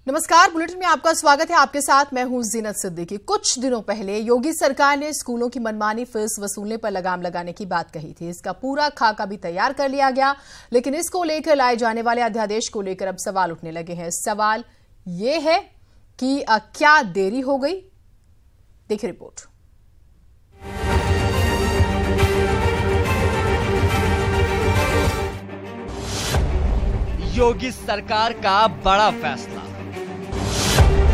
नमस्कार, बुलेटिन में आपका स्वागत है। आपके साथ मैं हूं जीनत सिद्दीकी। कुछ दिनों पहले योगी सरकार ने स्कूलों की मनमानी फीस वसूलने पर लगाम लगाने की बात कही थी। इसका पूरा खाका भी तैयार कर लिया गया, लेकिन इसको लेकर लाए जाने वाले अध्यादेश को लेकर अब सवाल उठने लगे हैं। सवाल ये है कि क्या देरी हो गई? देखिए रिपोर्ट। योगी सरकार का बड़ा फैसला,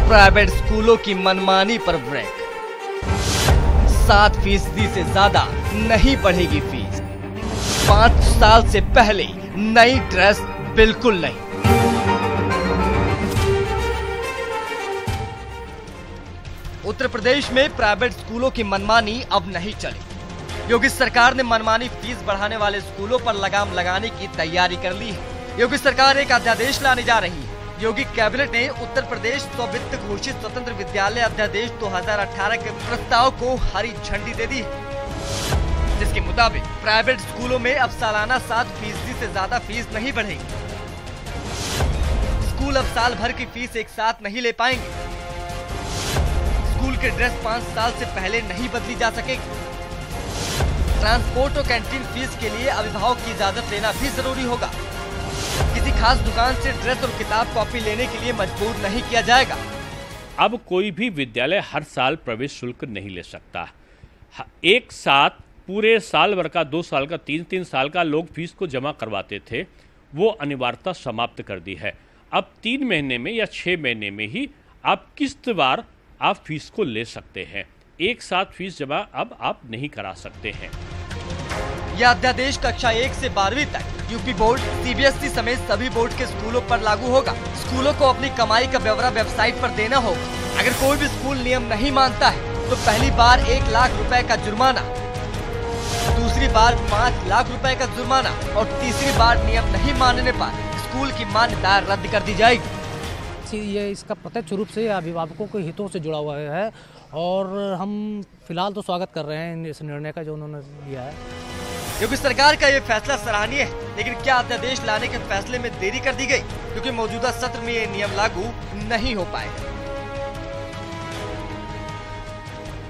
प्राइवेट स्कूलों की मनमानी पर ब्रेक। 7% से ज्यादा नहीं बढ़ेगी फीस। 5 साल से पहले नई ड्रेस बिल्कुल नहीं। उत्तर प्रदेश में प्राइवेट स्कूलों की मनमानी अब नहीं चलेगी। योगी सरकार ने मनमानी फीस बढ़ाने वाले स्कूलों पर लगाम लगाने की तैयारी कर ली है। योगी सरकार एक अध्यादेश लाने जा रही है। योगी कैबिनेट ने उत्तर प्रदेश स्ववित्त घोषित स्वतंत्र विद्यालय अध्यादेश 2018 के प्रस्ताव को हरी झंडी दे दी है, जिसके मुताबिक प्राइवेट स्कूलों में अब सालाना 7% से ज्यादा फीस नहीं बढ़ेगी। स्कूल अब साल भर की फीस एक साथ नहीं ले पाएंगे। स्कूल के ड्रेस 5 साल से पहले नहीं बदली जा सकेगी। ट्रांसपोर्ट और कैंटीन फीस के लिए अभिभावक की इजाजत लेना भी जरूरी होगा। किसी खास दुकान से ड्रेस और किताब कॉपी लेने के लिए मजबूर नहीं किया जाएगा। अब कोई भी विद्यालय हर साल प्रवेश शुल्क नहीं ले सकता। एक साथ पूरे साल भर का, 2 साल का, 3 साल का लोग फीस को जमा करवाते थे, वो अनिवार्यता समाप्त कर दी है। अब 3 महीने में या 6 महीने में ही आप किस्तवार आप फीस को ले सकते हैं। एक साथ फीस जमा अब आप नहीं करा सकते हैं। यह अध्यादेश कक्षा 1 से 12वीं तक यूपी बोर्ड, सीबीएसई समेत सभी बोर्ड के स्कूलों पर लागू होगा। स्कूलों को अपनी कमाई का ब्यौरा वेबसाइट पर देना होगा। अगर कोई भी स्कूल नियम नहीं मानता है तो पहली बार 1 लाख रुपए का जुर्माना, दूसरी बार 5 लाख रुपए का जुर्माना और तीसरी बार नियम नहीं मानने पर स्कूल की मान्यता रद्द कर दी जाएगी। ये इसका प्रत्यक्ष रूप से अभिभावकों के हितों से जुड़ा हुआ है और हम फिलहाल तो स्वागत कर रहे हैं इस निर्णय का जो उन्होंने लिया है। योगी सरकार का ये फैसला सराहनीय है, लेकिन क्या अध्यादेश लाने के फैसले में देरी कर दी गई, क्योंकि मौजूदा सत्र में ये नियम लागू नहीं हो पाएगा।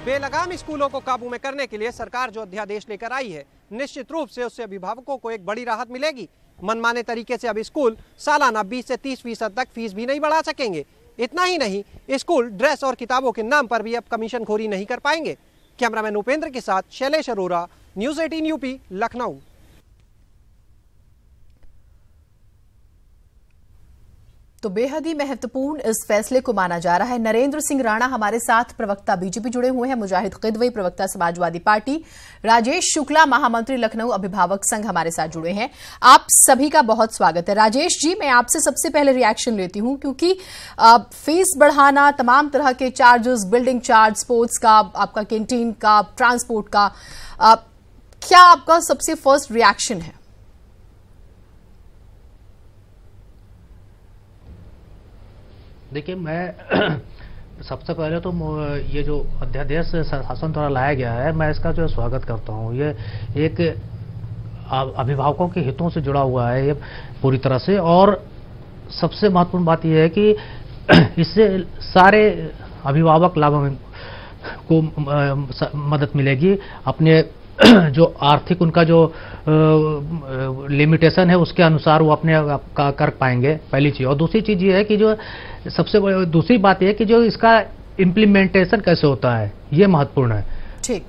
बेलगाम स्कूलों को काबू में करने के लिए सरकार जो अध्यादेश लेकर आई है, निश्चित रूप से उससे अभिभावकों को एक बड़ी राहत मिलेगी। मनमाने तरीके से अब स्कूल सालाना 20 से 30% तक फीस भी नहीं बढ़ा सकेंगे। इतना ही नहीं, स्कूल ड्रेस और किताबों के नाम पर भी अब कमीशनखोरी नहीं कर पाएंगे। कैमरामैन उपेंद्र के साथ शैलेश अरोरा, न्यूज़ 18 यूपी, लखनऊ। तो बेहद ही महत्वपूर्ण इस फैसले को माना जा रहा है। नरेंद्र सिंह राणा हमारे साथ प्रवक्ता बीजेपी जुड़े हुए हैं, मुजाहिद किदवई प्रवक्ता समाजवादी पार्टी, राजेश शुक्ला महामंत्री लखनऊ अभिभावक संघ हमारे साथ जुड़े हैं। आप सभी का बहुत स्वागत है। राजेश जी, मैं आपसे सबसे पहले रिएक्शन लेती हूं, क्योंकि फीस बढ़ाना, तमाम तरह के चार्जेस, बिल्डिंग चार्ज, स्पोर्ट्स का, आपका कैंटीन का, ट्रांसपोर्ट का, क्या आपका सबसे फर्स्ट रिएक्शन है? देखिए, मैं सबसे पहले तो ये जो अध्यादेश शासन द्वारा लाया गया है, मैं इसका जो स्वागत करता हूँ। ये एक अभिभावकों के हितों से जुड़ा हुआ है ये पूरी तरह से, और सबसे महत्वपूर्ण बात यह है कि इससे सारे अभिभावक लाभ को मदद मिलेगी। अपने जो आर्थिक उनका जो लिमिटेशन है उसके अनुसार वो अपने का कर पाएंगे, पहली चीज। और दूसरी चीज ये है कि जो सबसे दूसरी बात यह है कि जो इसका इम्प्लीमेंटेशन कैसे होता है, ये महत्वपूर्ण है। ठीक,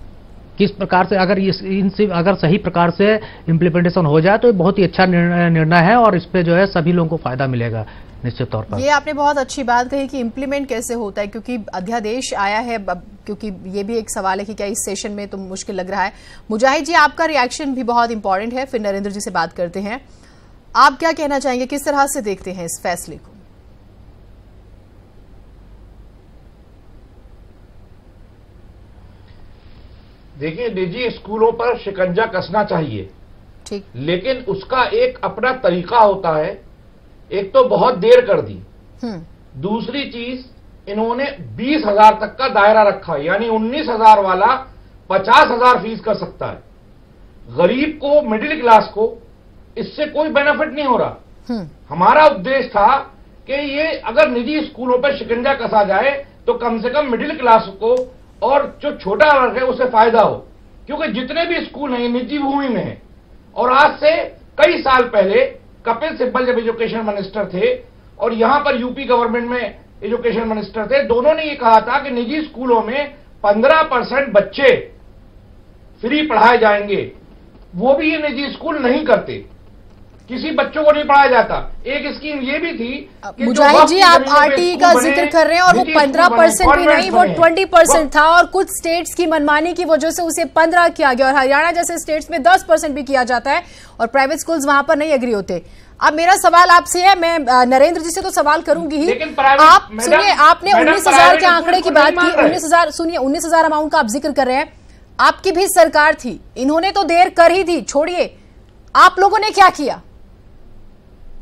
किस प्रकार से अगर सही प्रकार से इम्प्लीमेंटेशन हो जाए तो बहुत ही अच्छा निर्णय है, और इस पे जो है सभी लोगों को फायदा मिलेगा निश्चित तौर पर। ये आपने बहुत अच्छी बात कही कि इम्प्लीमेंट कैसे होता है, क्योंकि अध्यादेश आया है, क्योंकि ये भी एक सवाल है कि क्या इस सेशन में तो मुश्किल लग रहा है। मुजाहिद जी, आपका रिएक्शन भी बहुत इंपॉर्टेंट है, फिर नरेंद्र जी से बात करते हैं। आप क्या कहना चाहेंगे, किस तरह से देखते हैं इस फैसले को? देखिए, निजी स्कूलों पर शिकंजा कसना चाहिए, ठीक, लेकिन उसका एक अपना तरीका होता है। एक तो बहुत देर कर दी, दूसरी चीज इन्होंने 20,000 तक का दायरा रखा, यानी 19,000 वाला 50,000 फीस कर सकता है। गरीब को, मिडिल क्लास को इससे कोई बेनिफिट नहीं हो रहा। हमारा उद्देश्य था कि ये अगर निजी स्कूलों पर शिकंजा कसा जाए तो कम से कम मिडिल क्लास को और जो छोटा वर्ग है उसे फायदा हो, क्योंकि जितने भी स्कूल हैं निजी भूमि में हैं। और आज से कई साल पहले कपिल सिब्बल जब एजुकेशन मिनिस्टर थे और यहां पर यूपी गवर्नमेंट में एजुकेशन मिनिस्टर थे, दोनों ने ये कहा था कि निजी स्कूलों में 15% बच्चे फ्री पढ़ाए जाएंगे। वो भी ये निजी स्कूल नहीं करते, किसी बच्चों को नहीं पढ़ाया जाता। एक स्कीम ये भी थी कि मुजाहिद जी, आप आरटीई का जिक्र कर रहे हैं और वो 15% भी नहीं, वो 20% था और कुछ स्टेट्स की मनमानी की वजह से उसे 15 किया गया और हरियाणा जैसे स्टेट्स में 10% भी किया जाता है और प्राइवेट स्कूल्स वहां पर नहीं एग्री होते। अब मेरा सवाल आपसे है, मैं नरेंद्र जी से तो सवाल करूंगी ही, आप सुनिए, आपने 19,000 के आंकड़े की बात की, 19,000 सुनिए, 19,000 अमाउंट का आप जिक्र कर रहे हैं। आपकी भी सरकार थी, इन्होंने तो देर कर ही थी, छोड़िए, आप लोगों ने क्या किया?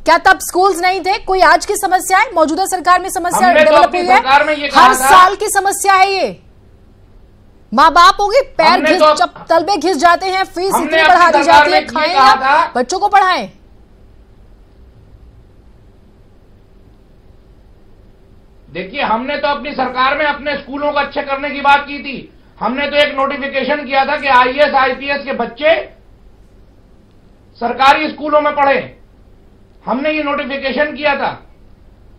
क्या तब स्कूल्स नहीं थे? कोई आज की समस्या है? मौजूदा सरकार में समस्या डेवलप हुई है? हर साल की समस्या है ये। माँ बाप होगी, पैर तलबे घिस जाते हैं, फीस इतनी बढ़ा दी जाती है, खाएं या बच्चों को पढ़ाएं। देखिए, हमने तो अपनी सरकार में अपने स्कूलों को अच्छे करने की बात की थी। हमने तो एक नोटिफिकेशन किया था कि आईएएस आईपीएस के बच्चे सरकारी स्कूलों में पढ़ें। हमने ये नोटिफिकेशन किया था।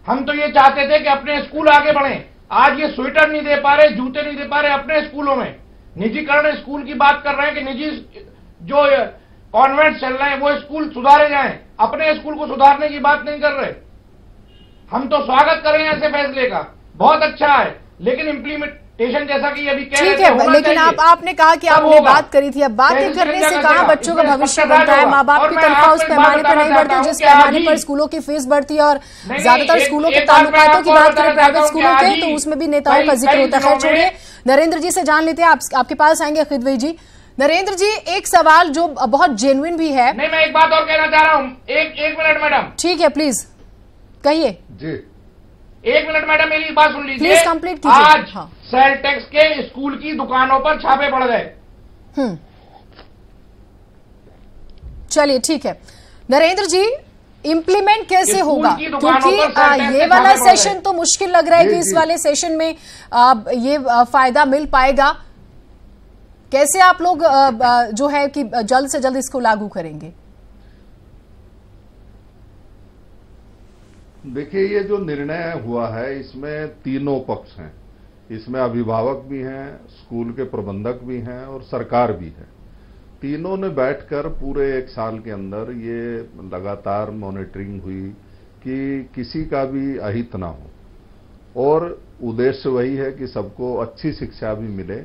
हम तो ये चाहते थे कि अपने स्कूल आगे बढ़ें। आज ये स्वेटर नहीं दे पा रहे, जूते नहीं दे पा रहे अपने स्कूलों में। निजीकरण स्कूल की बात कर रहे हैं कि निजी जो कॉन्वेंट चल रहे हैं वो स्कूल सुधारे जाएं, अपने स्कूल को सुधारने की बात नहीं कर रहे। हम तो स्वागत कर रहे हैं ऐसे फैसले का, बहुत अच्छा है, लेकिन इम्प्लीमेंटेशन जैसा कि अभी कह रहे थे, लेकिन आपने कहा कि आपने बात करी थी। अब बात करने से कहां बच्चों का भविष्य बनता है? माँ बाप की तनख्वाह उस पैमाने पर नहीं बढ़ती जिस पैमाने पर स्कूलों की फीस बढ़ती है और ज्यादातर स्कूलों के ताल्लुकातों की बात करें प्राइवेट स्कूलों के, तो उसमें भी नेताओं का जिक्र होता है। छोड़िए, नरेंद्र जी से जान लेते हैं, आपके पास आएंगे खिदवई जी। नरेंद्र जी, एक सवाल जो बहुत जेन्युइन भी है। नहीं, मैं एक बात और कहना चाह रहा हूँ। एक मिनट मैडम। ठीक है, प्लीज कहिए जी। 1 मिनट मैडम, मेरी बात सुन लीजिए। प्लीज कंप्लीट कीजिए। आज सेल टैक्स के स्कूल की दुकानों पर छापे पड़ गए। चलिए ठीक है नरेंद्र जी, इम्प्लीमेंट कैसे होगा? क्योंकि ये वाला सेशन तो मुश्किल लग रहा है कि इस वाले सेशन में ये फायदा मिल पाएगा। कैसे आप लोग जो है कि जल्द से जल्द इसको लागू करेंगे? देखिए, ये जो निर्णय हुआ है इसमें तीनों पक्ष हैं। इसमें अभिभावक भी हैं, स्कूल के प्रबंधक भी हैं और सरकार भी है। तीनों ने बैठकर पूरे 1 साल के अंदर ये लगातार मॉनिटरिंग हुई कि किसी का भी अहित ना हो और उद्देश्य वही है कि सबको अच्छी शिक्षा भी मिले।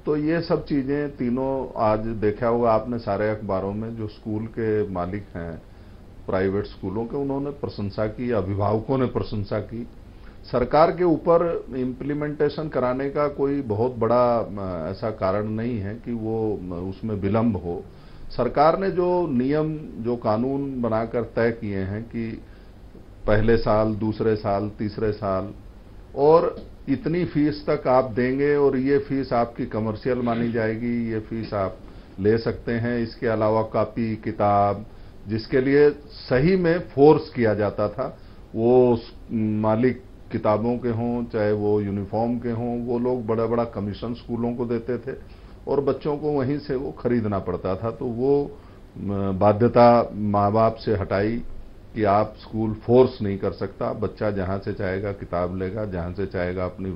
तो ये सब चीजें तीनों आज देखा होगा आपने सारे अखबारों में, जो स्कूल के मालिक हैं प्राइवेट स्कूलों के, उन्होंने प्रशंसा की, अभिभावकों ने प्रशंसा की। सरकार के ऊपर इम्प्लीमेंटेशन कराने का कोई बहुत बड़ा ऐसा कारण नहीं है कि वो उसमें विलंब हो। सरकार ने जो नियम, जो कानून बनाकर तय किए हैं कि पहले साल, दूसरे साल, तीसरे साल और इतनी फीस तक आप देंगे और ये फीस आपकी कमर्शियल मानी जाएगी, ये फीस आप ले सकते हैं। इसके अलावा कॉपी किताब, जिसके लिए सही में फोर्स किया जाता था, वो मालिक किताबों के हों चाहे वो यूनिफॉर्म के हों, वो लोग बड़ा बड़ा कमीशन स्कूलों को देते थे और बच्चों को वहीं से वो खरीदना पड़ता था। तो वो बाध्यता माँ बाप से हटाई कि आप स्कूल फोर्स नहीं कर सकता, बच्चा जहां से चाहेगा किताब लेगा, जहां से चाहेगा अपनी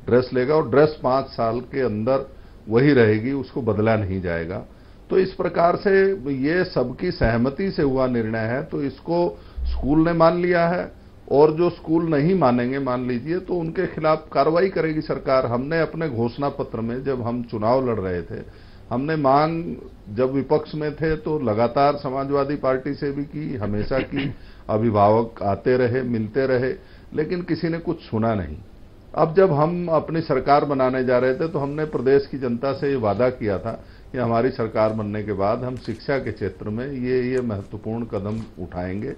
ड्रेस लेगा और ड्रेस 5 साल के अंदर वही रहेगी, उसको बदला नहीं जाएगा। तो इस प्रकार से ये सबकी सहमति से हुआ निर्णय है, तो इसको स्कूल ने मान लिया है और जो स्कूल नहीं मानेंगे, मान लीजिए, तो उनके खिलाफ कार्रवाई करेगी सरकार। हमने अपने घोषणा पत्र में, जब हम चुनाव लड़ रहे थे, हमने मांग, जब विपक्ष में थे तो लगातार समाजवादी पार्टी से भी की, हमेशा की, अभिभावक आते रहे, मिलते रहे, लेकिन किसी ने कुछ सुना नहीं। अब जब हम अपनी सरकार बनाने जा रहे थे तो हमने प्रदेश की जनता से ये वादा किया था कि हमारी सरकार बनने के बाद हम शिक्षा के क्षेत्र में ये महत्वपूर्ण कदम उठाएंगे।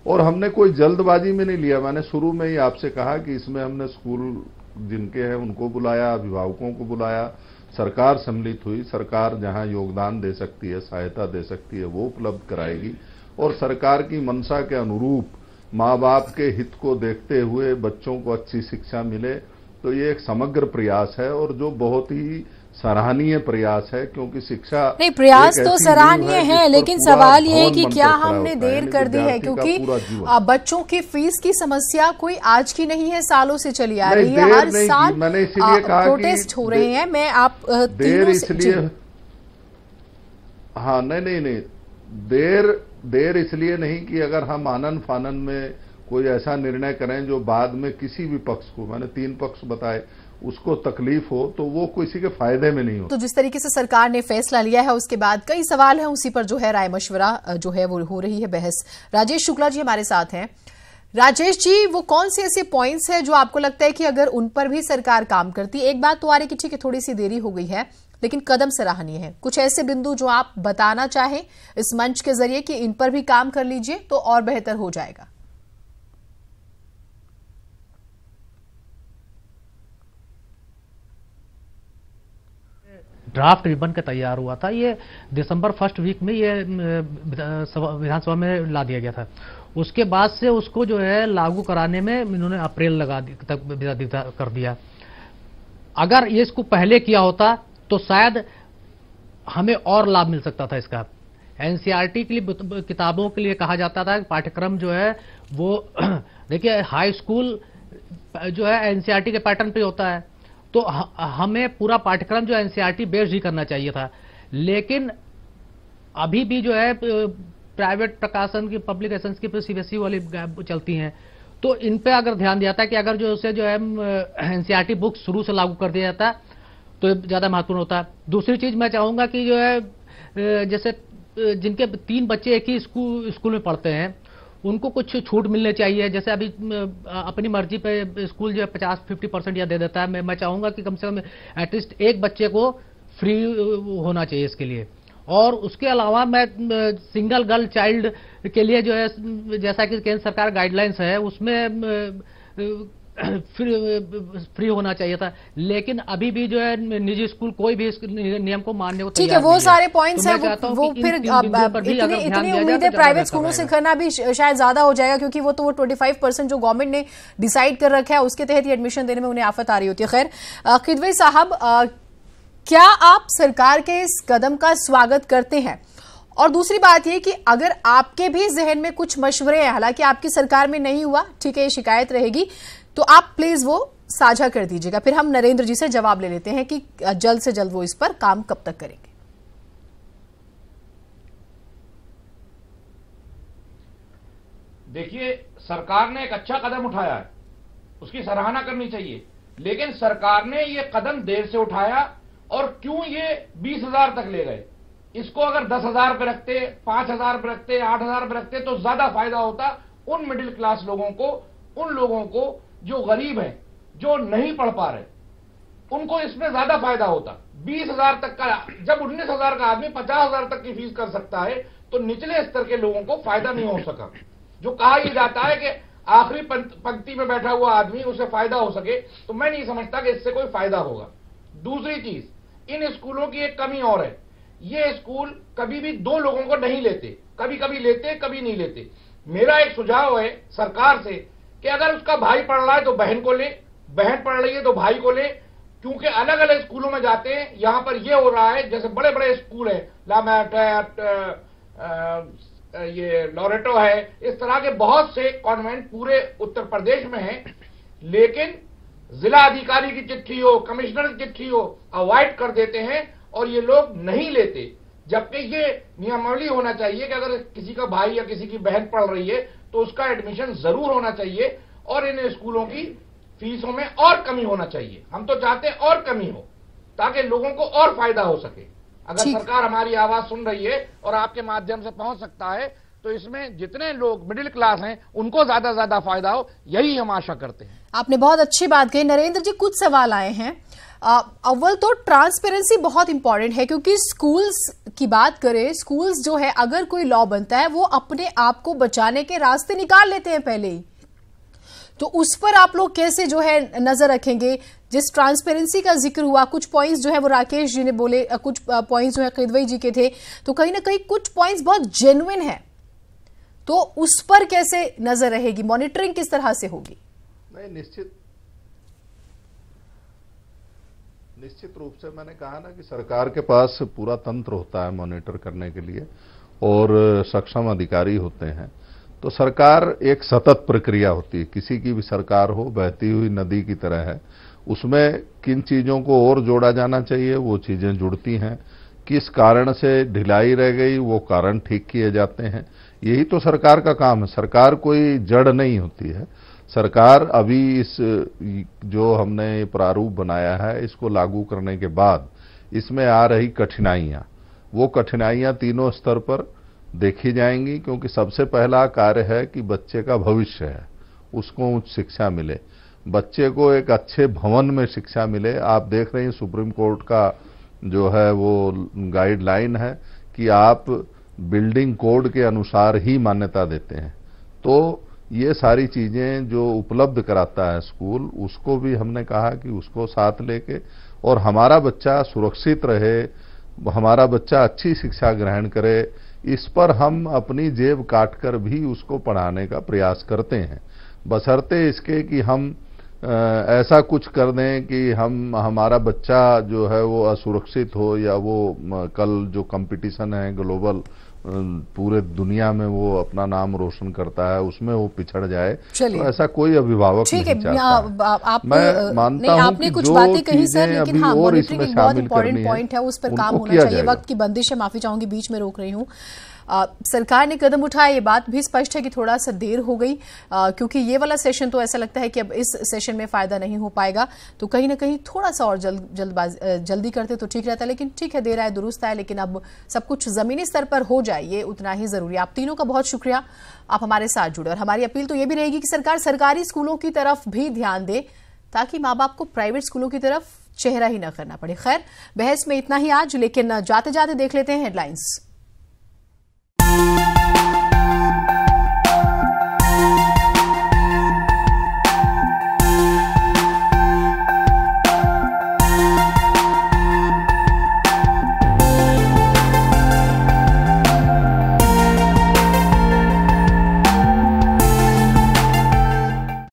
और हमने कोई जल्दबाजी में नहीं लिया। मैंने शुरू में ही आपसे कहा कि इसमें हमने स्कूल जिनके हैं उनको बुलाया, अभिभावकों को बुलाया, सरकार सम्मिलित हुई। सरकार जहां योगदान दे सकती है, सहायता दे सकती है, वो उपलब्ध कराएगी और सरकार की मंशा के अनुरूप माँ बाप के हित को देखते हुए बच्चों को अच्छी शिक्षा मिले, तो ये एक समग्र प्रयास है और जो बहुत ही सराहनीय प्रयास है, क्योंकि शिक्षा नहीं, प्रयास तो सराहनीय है, लेकिन सवाल ये है कि क्या हमने देर कर दी है, क्योंकि बच्चों की फीस की समस्या कोई आज की नहीं है, सालों से चली आ रही है। हर साल मैंने इसीलिए कहा प्रोटेस्ट हो रहे हैं। मैं आप देर इसलिए, हाँ नहीं, देर इसलिए नहीं कि अगर हम आनन फानन में कोई ऐसा निर्णय करें जो बाद में किसी भी पक्ष को, मैंने 3 पक्ष बताए, उसको तकलीफ हो, तो वो किसी के फायदे में नहीं हो। तो जिस तरीके से सरकार ने फैसला लिया है उसके बाद कई सवाल हैं, उसी पर जो है राय मशवरा जो है वो हो रही है बहस। राजेश शुक्ला जी हमारे साथ हैं। राजेश जी, वो कौन से ऐसे पॉइंट्स हैं जो आपको लगता है कि अगर उन पर भी सरकार काम करती, एक बात तो आ रही कि ठीक है थोड़ी सी देरी हो गई है लेकिन कदम सराहनीय है, कुछ ऐसे बिंदु जो आप बताना चाहें इस मंच के जरिए कि इन पर भी काम कर लीजिए तो और बेहतर हो जाएगा? ड्राफ्ट रिबन का तैयार हुआ था, ये दिसंबर फर्स्ट वीक में ये विधानसभा में ला दिया गया था। उसके बाद से उसको जो है लागू कराने में इन्होंने अप्रैल तक कर दिया। अगर ये इसको पहले किया होता तो शायद हमें और लाभ मिल सकता था इसका। एनसीईआरटी के लिए किताबों के लिए कहा जाता था पाठ्यक्रम जो है वो देखिए हाई स्कूल जो है एनसीईआरटी के पैटर्न पे होता है, तो हमें पूरा पाठ्यक्रम जो एनसीईआरटी बेस्ड ही करना चाहिए था। लेकिन अभी भी जो है प्राइवेट प्रकाशन की पब्लिकेशंस की सीबीएसई वाली चलती हैं, तो इन पे अगर ध्यान दिया जाता है कि अगर जो उसे जो है एनसीईआरटी बुक शुरू से लागू कर दिया जाता तो ज्यादा महत्वपूर्ण होता। दूसरी चीज मैं चाहूंगा कि जो है जैसे जिनके 3 बच्चे एक ही स्कूल में पढ़ते हैं उनको कुछ छूट मिलने चाहिए। जैसे अभी अपनी मर्जी पे स्कूल जो है 50-50% या दे देता है। मैं चाहूंगा कि कम से कम एटलीस्ट एक बच्चे को फ्री होना चाहिए इसके लिए। और उसके अलावा मैं सिंगल गर्ल चाइल्ड के लिए जो है जैसा कि केंद्र सरकार गाइडलाइंस है उसमें फ्री होना चाहिए था, लेकिन अभी भी जो है निजी स्कूल कोई भी इस नियम को मानने को तैयार नहीं है। ठीक है, वो सारे पॉइंट्स हैं, वो फिर इतनी उम्मीदें प्राइवेट स्कूलों से करना भी शायद ज्यादा हो जाएगा, क्योंकि वो तो 25% जो गवर्नमेंट ने डिसाइड कर रखा है उसके तहत ही एडमिशन देने में उन्हें आफत आ रही होती है। खैर, किदवई साहब, क्या आप सरकार के इस कदम का स्वागत करते हैं? और दूसरी बात यह कि अगर आपके भी जहन में कुछ मशवरे हैं, हालांकि आपकी सरकार में नहीं हुआ, ठीक है, ये शिकायत रहेगी, तो आप प्लीज वो साझा कर दीजिएगा। फिर हम नरेंद्र जी से जवाब ले लेते हैं कि जल्द से जल्द वो इस पर काम कब तक करेंगे। देखिए, सरकार ने एक अच्छा कदम उठाया है, उसकी सराहना करनी चाहिए, लेकिन सरकार ने ये कदम देर से उठाया और क्यों ये 20,000 तक ले गए। इसको अगर 10,000 पे रखते, 5,000 पे रखते, 8,000 पे रखते तो ज्यादा फायदा होता उन मिडिल क्लास लोगों को, उन लोगों को जो गरीब हैं, जो नहीं पढ़ पा रहे, उनको इसमें ज्यादा फायदा होता। 20,000 तक का, जब 19,000 का आदमी 50,000 तक की फीस कर सकता है तो निचले स्तर के लोगों को फायदा नहीं हो सका। जो कहा यह जाता है कि आखिरी पंक्ति में बैठा हुआ आदमी उसे फायदा हो सके, तो मैं नहीं समझता कि इससे कोई फायदा होगा। दूसरी चीज, इन स्कूलों की एक कमी और है, ये स्कूल कभी भी 2 लोगों को नहीं लेते, कभी कभी लेते, कभी नहीं लेते। मेरा एक सुझाव है सरकार से कि अगर उसका भाई पढ़ रहा है तो बहन को ले, बहन पढ़ रही है तो भाई को ले, क्योंकि अलग अलग स्कूलों में जाते हैं। यहां पर यह हो रहा है, जैसे बड़े बड़े स्कूल है, लामैट, ये लॉरेटो है, इस तरह के बहुत से कॉन्वेंट पूरे उत्तर प्रदेश में हैं, लेकिन जिला अधिकारी की चिट्ठी हो, कमिश्नर की चिट्ठी हो, अवॉइड कर देते हैं और ये लोग नहीं लेते। जबकि ये नियमावली होना चाहिए कि अगर किसी का भाई या किसी की बहन पढ़ रही है तो उसका एडमिशन जरूर होना चाहिए और इन स्कूलों की फीसों में और कमी होना चाहिए। हम तो चाहते हैं और कमी हो ताकि लोगों को और फायदा हो सके। अगर सरकार हमारी आवाज सुन रही है और आपके माध्यम से पहुंच सकता है तो इसमें जितने लोग मिडिल क्लास हैं उनको ज्यादा फायदा हो, यही हम आशा करते हैं। आपने बहुत अच्छी बात कही। नरेंद्र जी, कुछ सवाल आए हैं। अव्वल तो ट्रांसपेरेंसी बहुत इंपॉर्टेंट है, क्योंकि स्कूल्स की बात करें, स्कूल्स जो है अगर कोई लॉ बनता है वो अपने आप को बचाने के रास्ते निकाल लेते हैं पहले ही, तो उस पर आप लोग कैसे जो है नजर रखेंगे? जिस ट्रांसपेरेंसी का जिक्र हुआ, कुछ पॉइंट्स जो है वो राकेश जी ने बोले, कुछ पॉइंट्स जो है किदवई जी के थे, तो कहीं ना कहीं कुछ पॉइंट्स बहुत जेन्युइन है, तो उस पर कैसे नजर रहेगी, मॉनिटरिंग किस तरह से होगी? नहीं, निश्चित रूप से मैंने कहा ना कि सरकार के पास पूरा तंत्र होता है मॉनिटर करने के लिए और सक्षम अधिकारी होते हैं। तो सरकार एक सतत प्रक्रिया होती है, किसी की भी सरकार हो बहती हुई नदी की तरह है। उसमें किन चीजों को और जोड़ा जाना चाहिए वो चीजें जुड़ती हैं, किस कारण से ढिलाई रह गई वो कारण ठीक किए जाते हैं। यही तो सरकार का काम है। सरकार कोई जड़ नहीं होती है। सरकार अभी इस जो हमने प्रारूप बनाया है इसको लागू करने के बाद इसमें आ रही कठिनाइयां, वो कठिनाइयां तीनों स्तर पर देखी जाएंगी, क्योंकि सबसे पहला कार्य है कि बच्चे का भविष्य है, उसको उच्च शिक्षा मिले, बच्चे को एक अच्छे भवन में शिक्षा मिले। आप देख रहे हैं सुप्रीम कोर्ट का जो है वो गाइडलाइन है कि आप बिल्डिंग कोड के अनुसार ही मान्यता देते हैं। तो ये सारी चीजें जो उपलब्ध कराता है स्कूल, उसको भी हमने कहा कि उसको साथ लेके और हमारा बच्चा सुरक्षित रहे, हमारा बच्चा अच्छी शिक्षा ग्रहण करे, इस पर हम अपनी जेब काटकर भी उसको पढ़ाने का प्रयास करते हैं, बशर्ते इसके कि हम ऐसा कुछ कर दें कि हमारा बच्चा जो है वो असुरक्षित हो या वो कल जो कंपटीशन है ग्लोबल पूरे दुनिया में वो अपना नाम रोशन करता है उसमें वो पिछड़ जाए। तो ऐसा कोई अभिभावक नहीं चाहता। मैं मानता हूं कि कुछ बातें कही सर, लेकिन हाँ, मॉनिटरिंग एक बहुत इंपॉर्टेंट पॉइंट है, उस पर काम होना चाहिए। वक्त की बंदिश है, माफी चाहूंगी बीच में रोक रही हूँ। सरकार ने कदम उठाया, ये बात भी स्पष्ट है कि थोड़ा सा देर हो गई, क्योंकि ये वाला सेशन तो ऐसा लगता है कि अब इस सेशन में फायदा नहीं हो पाएगा, तो कहीं ना कहीं थोड़ा सा और जल्दी करते तो ठीक रहता। लेकिन ठीक है, देर आए दुरुस्त आए, लेकिन अब सब कुछ जमीनी स्तर पर हो जाए ये उतना ही जरूरी है। आप तीनों का बहुत शुक्रिया, आप हमारे साथ जुड़े। और हमारी अपील तो ये भी रहेगी कि सरकार सरकारी स्कूलों की तरफ भी ध्यान दे, ताकि माँ बाप को प्राइवेट स्कूलों की तरफ चेहरा ही न करना पड़े। खैर, बहस में इतना ही आज, लेकिन जाते जाते देख लेते हैं हेडलाइंस।